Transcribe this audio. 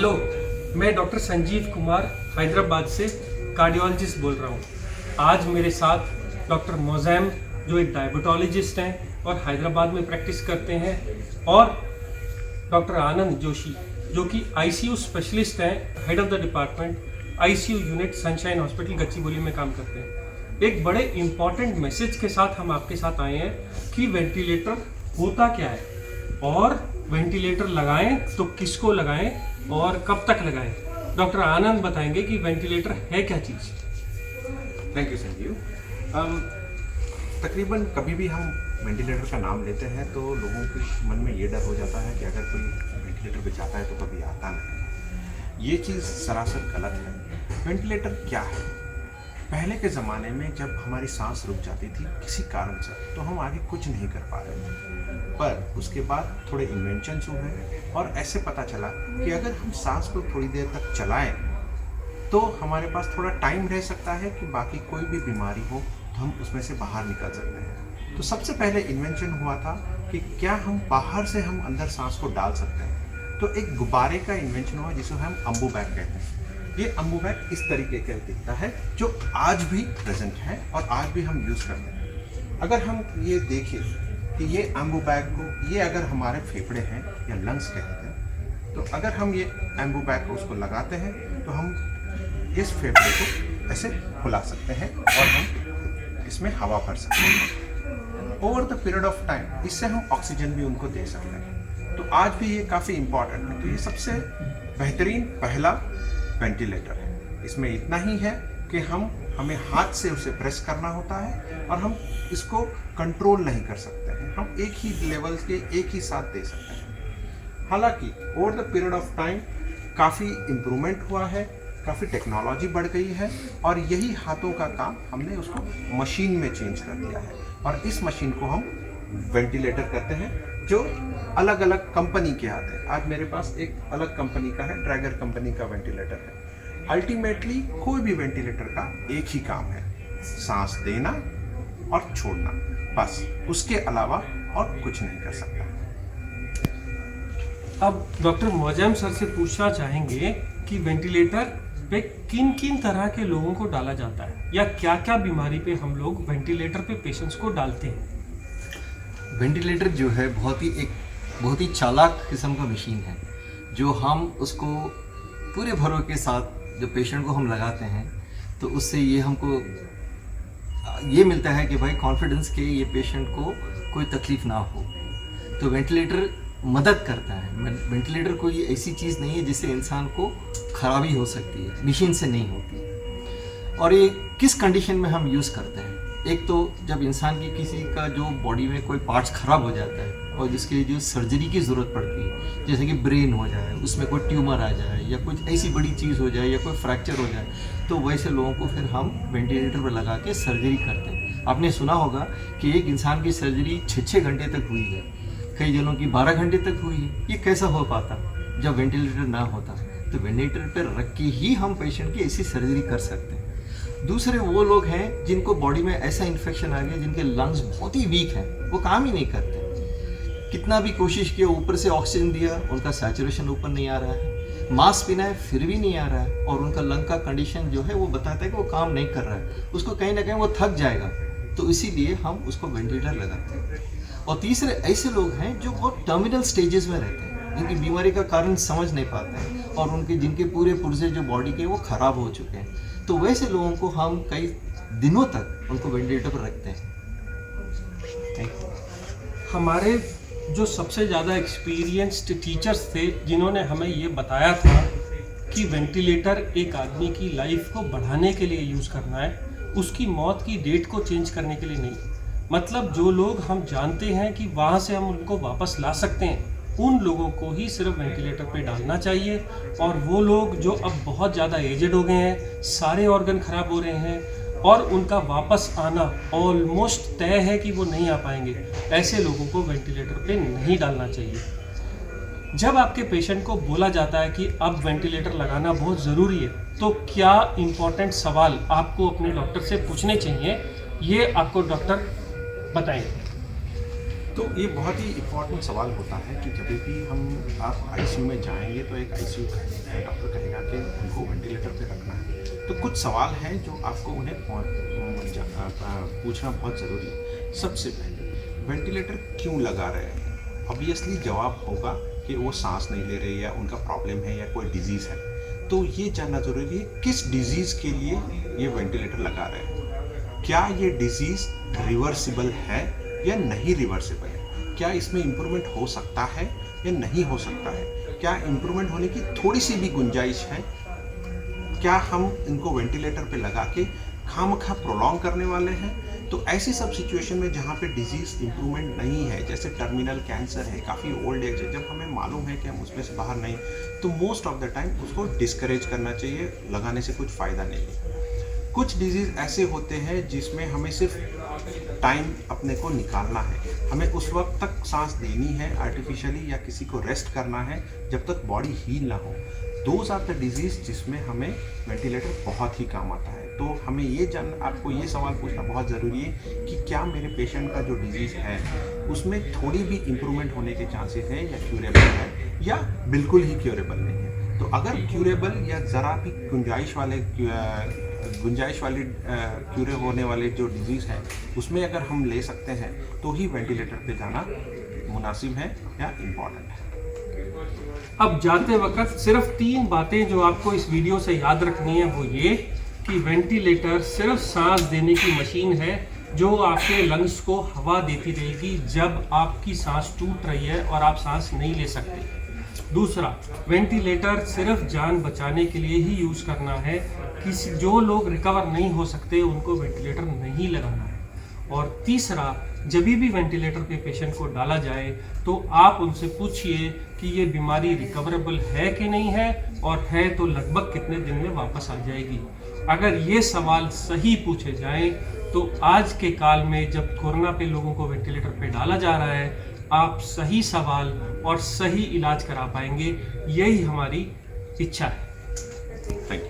Hello, मैं doctor Sanjeev Kumar Hyderabad से cardiologist बोल रहा हूँ। आज मेरे साथ डॉक्टर मोज़ैम जो एक डायबिटोलॉजिस्ट हैं और हैदराबाद में प्रैक्टिस करते हैं, और डॉक्टर आनंद जोशी जो कि आईसीयू स्पेशलिस्ट हैं, head of the department ICU unit sunshine hospital Gachibowli में काम करते हैं। एक बड़े इम्पॉर्टेंट मैसेज के साथ हम आपके साथ आए हैं कि वेंटिलेटर होता क्या है और वेंटिलेटर लगाएं तो किसको लगाएं और कब तक लगाएं। डॉक्टर आनंद बताएंगे कि वेंटिलेटर है क्या चीज़। Thank you Sanjeev. तकरीबन कभी भी हम वेंटिलेटर का नाम लेते हैं तो लोगों के मन में ये डर हो जाता है कि अगर कोई वेंटिलेटर पे जाता है तो कभी आता नहीं। ये चीज़ सरासर गलत है। वेंटिलेटर क्या है? पहले के ज़माने में जब हमारी सांस रुक जाती थी किसी कारण से, तो हम आगे कुछ नहीं कर पा रहे थे, पर उसके बाद थोड़े इन्वेंशंस हुए और ऐसे पता चला कि अगर हम सांस को थोड़ी देर तक चलाएं तो हमारे पास थोड़ा टाइम रह सकता है कि बाकी कोई भी बीमारी हो तो हम उसमें से बाहर निकल सकते हैं। तो सबसे पहले इन्वेंशन हुआ था कि क्या हम बाहर से हम अंदर सांस को डाल सकते हैं। तो एक गुब्बारे का इन्वेंशन हुआ जिसे हम अम्बू बैग कहते हैं। ये अम्बू बैग इस तरीके का दिखता है जो आज भी प्रेजेंट है और आज भी हम यूज़ करते हैं। अगर हम ये देखें कि ये अम्बू बैग को, ये अगर हमारे फेफड़े हैं या लंग्स कहते हैं, तो अगर हम ये अम्बू बैग को उसको लगाते हैं तो हम इस फेफड़े को ऐसे खुला सकते हैं और हम इसमें हवा भर सकते हैं। Over the period of time इससे हम ऑक्सीजन भी उनको दे सकते हैं। तो आज भी ये काफ़ी इम्पॉर्टेंट है। तो ये सबसे बेहतरीन पहला वेंटिलेटर है। इसमें इतना ही है कि हमें हाथ से उसे प्रेस करना होता है और हम इसको कंट्रोल नहीं कर सकते हैं। हम एक ही लेवल के एक ही साथ दे सकते हैं। हालांकि over the period of time काफ़ी इम्प्रूवमेंट हुआ है, काफ़ी टेक्नोलॉजी बढ़ गई है और यही हाथों का काम हमने उसको मशीन में चेंज कर दिया है और इस मशीन को हम वेंटिलेटर कहते हैं, जो अलग अलग कंपनी के आते हैं। आज मेरे पास एक अलग कंपनी का है, ड्रैगर कंपनी का वेंटिलेटर है। अल्टीमेटली कोई भी वेंटिलेटर का एक ही काम है, सांस देना और छोड़ना, बस। उसके अलावा और कुछ नहीं कर सकता। अब डॉक्टर मोज़ैम सर से पूछना चाहेंगे कि वेंटिलेटर पे किन किन तरह के लोगों को डाला जाता है या क्या क्या बीमारी पे हम लोग वेंटिलेटर पे पेशेंट्स को डालते हैं। वेंटिलेटर जो है बहुत ही चालाक किस्म का मशीन है, जो हम उसको पूरे भरोसे के साथ जो पेशेंट को हम लगाते हैं तो उससे ये हमको ये मिलता है कि भाई कॉन्फिडेंस के ये पेशेंट को कोई तकलीफ़ ना हो। तो वेंटिलेटर मदद करता है। वेंटिलेटर कोई ऐसी चीज़ नहीं है जिससे इंसान को खराबी हो सकती है, मशीन से नहीं होती। और ये किस कंडीशन में हम यूज़ करते हैं? एक तो जब इंसान की किसी का जो बॉडी में कोई पार्ट्स ख़राब हो जाता है और जिसके लिए जो सर्जरी की ज़रूरत पड़ती है, जैसे कि ब्रेन हो जाए, उसमें कोई ट्यूमर आ जाए या कुछ ऐसी बड़ी चीज़ हो जाए या कोई फ्रैक्चर हो जाए, तो वैसे लोगों को फिर हम वेंटिलेटर पर लगा के सर्जरी करते हैं। आपने सुना होगा कि एक इंसान की सर्जरी 6-6 घंटे तक हुई है, कई जनों की 12 घंटे तक हुई है। ये कैसा हो पाता जब वेंटिलेटर ना होता? तो वेंटिलेटर पर रख के ही हम पेशेंट की ऐसी सर्जरी कर सकते हैं। दूसरे वो लोग हैं जिनको बॉडी में ऐसा इन्फेक्शन आ गया, जिनके लंग्स बहुत ही वीक हैं, वो काम ही नहीं करते। कितना भी कोशिश किया, ऊपर से ऑक्सीजन दिया, उनका सैचुरेशन ऊपर नहीं आ रहा है, मास्क पहना है फिर भी नहीं आ रहा है, और उनका लंग का कंडीशन जो है वो बताता है कि वो काम नहीं कर रहा है, उसको कहीं ना कहीं वो थक जाएगा। तो इसीलिए हम उसको वेंटिलेटर लगाते हैं। और तीसरे ऐसे लोग हैं जो बहुत टर्मिनल स्टेजेस में रहते हैं, जिनकी बीमारी का कारण समझ नहीं पाते हैं और जिनके पूरे पुर्जे जो बॉडी के वो ख़राब हो चुके हैं। तो वैसे लोगों को हम कई दिनों तक उनको वेंटिलेटर पर रखते हैं। हमारे जो सबसे ज़्यादा एक्सपीरियंस्ड टीचर्स थे, जिन्होंने हमें ये बताया था कि वेंटिलेटर एक आदमी की लाइफ को बढ़ाने के लिए यूज़ करना है, उसकी मौत की डेट को चेंज करने के लिए नहीं। मतलब जो लोग हम जानते हैं कि वहाँ से हम उनको वापस ला सकते हैं, उन लोगों को ही सिर्फ वेंटिलेटर पे डालना चाहिए। और वो लोग जो अब बहुत ज़्यादा एजेड हो गए हैं, सारे ऑर्गन ख़राब हो रहे हैं और उनका वापस आना ऑलमोस्ट तय है कि वो नहीं आ पाएंगे, ऐसे लोगों को वेंटिलेटर पे नहीं डालना चाहिए। जब आपके पेशेंट को बोला जाता है कि अब वेंटिलेटर लगाना बहुत ज़रूरी है, तो क्या इम्पोर्टेंट सवाल आपको अपने डॉक्टर से पूछने चाहिए, ये आपको डॉक्टर बताएंगे। तो ये बहुत ही इम्पोर्टेंट सवाल होता है कि जब भी आप आईसीयू में जाएंगे तो एक आईसीयू डॉक्टर कहेगा कि उनको वेंटिलेटर पे रखना है, तो कुछ सवाल हैं जो आपको उन्हें पूछना बहुत ज़रूरी है। सबसे पहले वेंटिलेटर क्यों लगा रहे हैं? ऑब्वियसली जवाब होगा कि वो सांस नहीं ले रहे या उनका प्रॉब्लम है या कोई डिजीज़ है। तो ये जानना ज़रूरी है किस डिजीज़ के लिए ये वेंटिलेटर लगा रहे हैं। क्या ये डिजीज़ रिवर्सिबल है या नहीं रिवर्सिबल है? क्या इसमें इम्प्रूवमेंट हो सकता है या नहीं हो सकता है? क्या इम्प्रूवमेंट होने की थोड़ी सी भी गुंजाइश है? क्या हम इनको वेंटिलेटर पे लगा के खामखा प्रोलॉन्ग करने वाले हैं? तो ऐसी सब सिचुएशन में जहाँ पे डिजीज़ इम्प्रूवमेंट नहीं है, जैसे टर्मिनल कैंसर है, काफ़ी ओल्ड एज है, जब हमें मालूम है कि हम उसमें से बाहर नहीं, तो मोस्ट ऑफ द टाइम उसको डिस्करेज करना चाहिए, लगाने से कुछ फ़ायदा नहीं है। कुछ डिजीज़ ऐसे होते हैं जिसमें हमें सिर्फ टाइम अपने को निकालना है, हमें उस वक्त तक सांस देनी है आर्टिफिशियली या किसी को रेस्ट करना है जब तक बॉडी हील ना हो। दोज आर द डिजीज़ जिसमें हमें वेंटिलेटर बहुत ही काम आता है। तो हमें ये आपको ये सवाल पूछना बहुत ज़रूरी है कि क्या मेरे पेशेंट का जो डिजीज़ है उसमें थोड़ी भी इम्प्रूवमेंट होने के चांसेस हैं या क्यूरेबल है या बिल्कुल ही क्यूरेबल नहीं है। तो अगर क्यूरेबल या ज़रा भी गुंजाइश वाली क्यूरे होने वाले जो डिजीज़ हैं उसमें अगर हम ले सकते हैं तो ही वेंटिलेटर पे जाना मुनासिब है या इम्पॉर्टेंट है। अब जाते वक्त सिर्फ 3 बातें जो आपको इस वीडियो से याद रखनी है, वो ये कि वेंटिलेटर सिर्फ सांस देने की मशीन है जो आपके लंग्स को हवा देती रहेगी जब आपकी सांस टूट रही है और आप सांस नहीं ले सकते। दूसरा, वेंटिलेटर सिर्फ जान बचाने के लिए ही यूज़ करना है। जो लोग रिकवर नहीं हो सकते उनको वेंटिलेटर नहीं लगाना है। और तीसरा, जब भी वेंटिलेटर पे पेशेंट को डाला जाए तो आप उनसे पूछिए कि ये बीमारी रिकवरेबल है कि नहीं है, और है तो लगभग कितने दिन में वापस आ जाएगी। अगर ये सवाल सही पूछे जाएं तो आज के काल में जब कोरोना पे लोगों को वेंटिलेटर पे डाला जा रहा है, आप सही सवाल और सही इलाज करा पाएंगे। यही हमारी इच्छा है। Thank you.